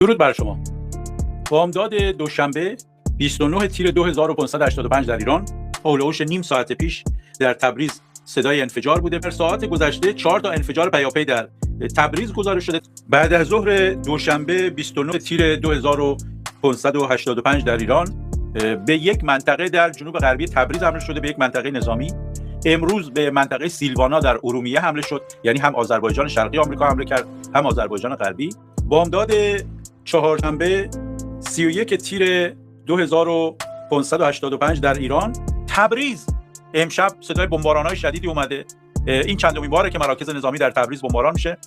درود بر شما. بامداد دوشنبه 29 تیر 2585 در ایران، هولوش نیم ساعت پیش در تبریز صدای انفجار بوده. در ساعات گذشته 4 تا انفجار پیاپی در تبریز گزارش شده. بعد از ظهر دوشنبه 29 تیر 2585 در ایران به یک منطقه در جنوب غربی تبریز حمله شده، به یک منطقه نظامی. امروز به منطقه سیلوانا در ارومیه حمله شد، یعنی هم آذربایجان شرقی آمریکا حمله کرد، هم آذربایجان غربی. بامداد چهارشنبه 31 تیر 2585 در ایران، تبریز امشب صدای بمباران‌های شدیدی اومده. این چندمین باره که مراکز نظامی در تبریز بمباران میشه.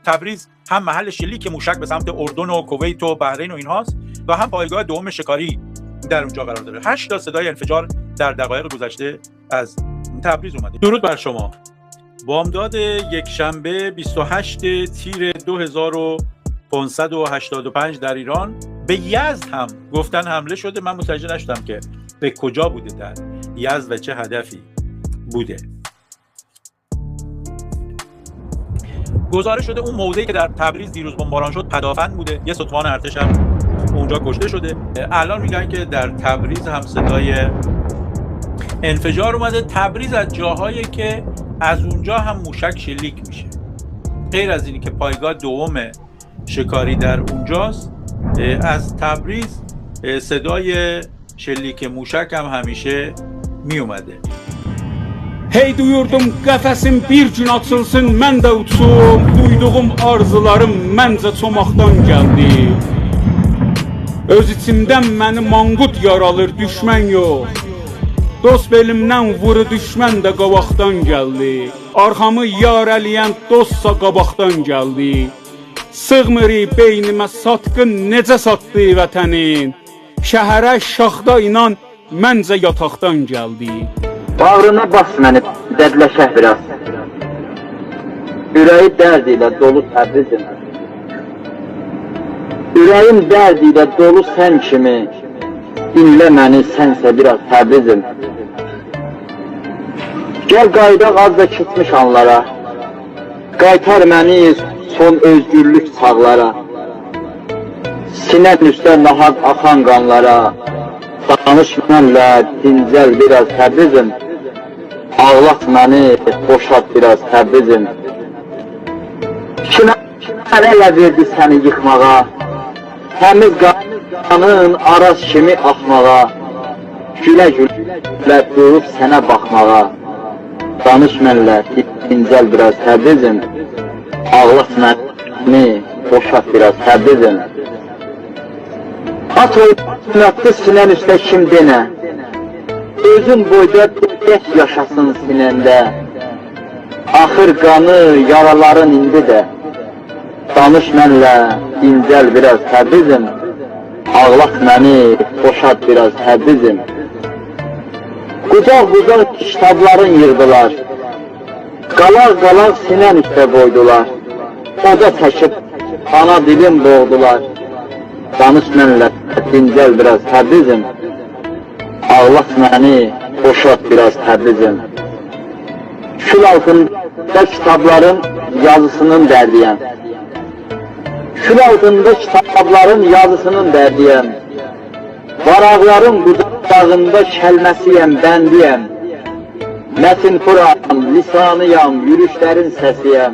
تبریز هم محل شلیک موشک به سمت اردن و کویت و بحرین و اینهاست و هم پایگاه دوم شکاری در اونجا قرار داره. 8 تا صدای انفجار در دقایق گذشته از تبریز اومده. درود بر شما. بامداد یکشنبه 28 تیر 2585 در ایران به یزد هم گفتن حمله شده. من متوجه نشدم که به کجا بوده، در یزد و چه هدفی بوده. گزارش شده اون موضعی که در تبریز دیروز بمباران شد پدافند بوده. یه ستوان ارتش هم اونجا کشته شده. الان میگن که در تبریز هم صدای انفجار اومده. تبریز از جاهایی که از اونجا هم موشک شلیک میشه. غیر از اینی که پایگاه دوم شکاری در اونجاست، از تبریز صدای شلیک موشک هم همیشه می اومده. Hey duyurdum qəfəsim bir gün açılsın, mən də uçum. Duyduğum arzularım məncə çomaqdan gəldi. Öz içimdən məni manqut yaralır, düşmən yox. Dost belimdən vuru, düşmən də qabaqdan gəldi. Arxamı yar əliyən dostsa qabaqdan gəldi. Sığmır beynimə satqın necə satdı vətənin. Şəhərə şaxda inan məncə yataqdan gəldi. Bağrına bas məni, dərdləşək biraz. Ürəyi dərd ilə dolu Təbrizim. Ürəyim dərd ilə dolu sən kimi. Dinlə məni sənsə biraz Təbrizim. Gəl qaydaq az da keçmiş anlara. Qaytar məni son özgürlük çağlara. Sinət üstə nahaq axan qanlara. Danış mənlə dincəl biraz Təbrizim. Ağlat məni, boşalt biraz Təbrizim. Kimə ələ verdi səni yıxmağa? Təmiz qanın araz kimi axmağa. Gülə-gülə durub sənə baxmağa. Danış mənlə dincəl biraz Təbrizim. Ağlat məni, boşalt biraz Təbrizim. At oynatdı sinən üstə kim denə. Özün boyda dək yaşasın sinəndə. Axır qanı, yaraların indi də. Danış mənlə, dincəl biraz Təbrizim. Ağlat məni, boşalt biraz Təbrizim. Qucaq-qucaq kitabların yığdılar. Qalaq-qalaq sinən üstə qoydular. Oda çəkib ana dilim boğdular. Danış mənlə, dincəl biraz Təbrizim. Ağlat məni, boşalt biraz Təbrizim. Kül altında kitabların yazısının dərdiyəm. Kül altında kitabların yazısının dərdiyəm. Varaqların qudağında kəlməsiyəm, bəndiyəm. Mətin Quran, lisanıyam, yürüşlərin səsiyəm.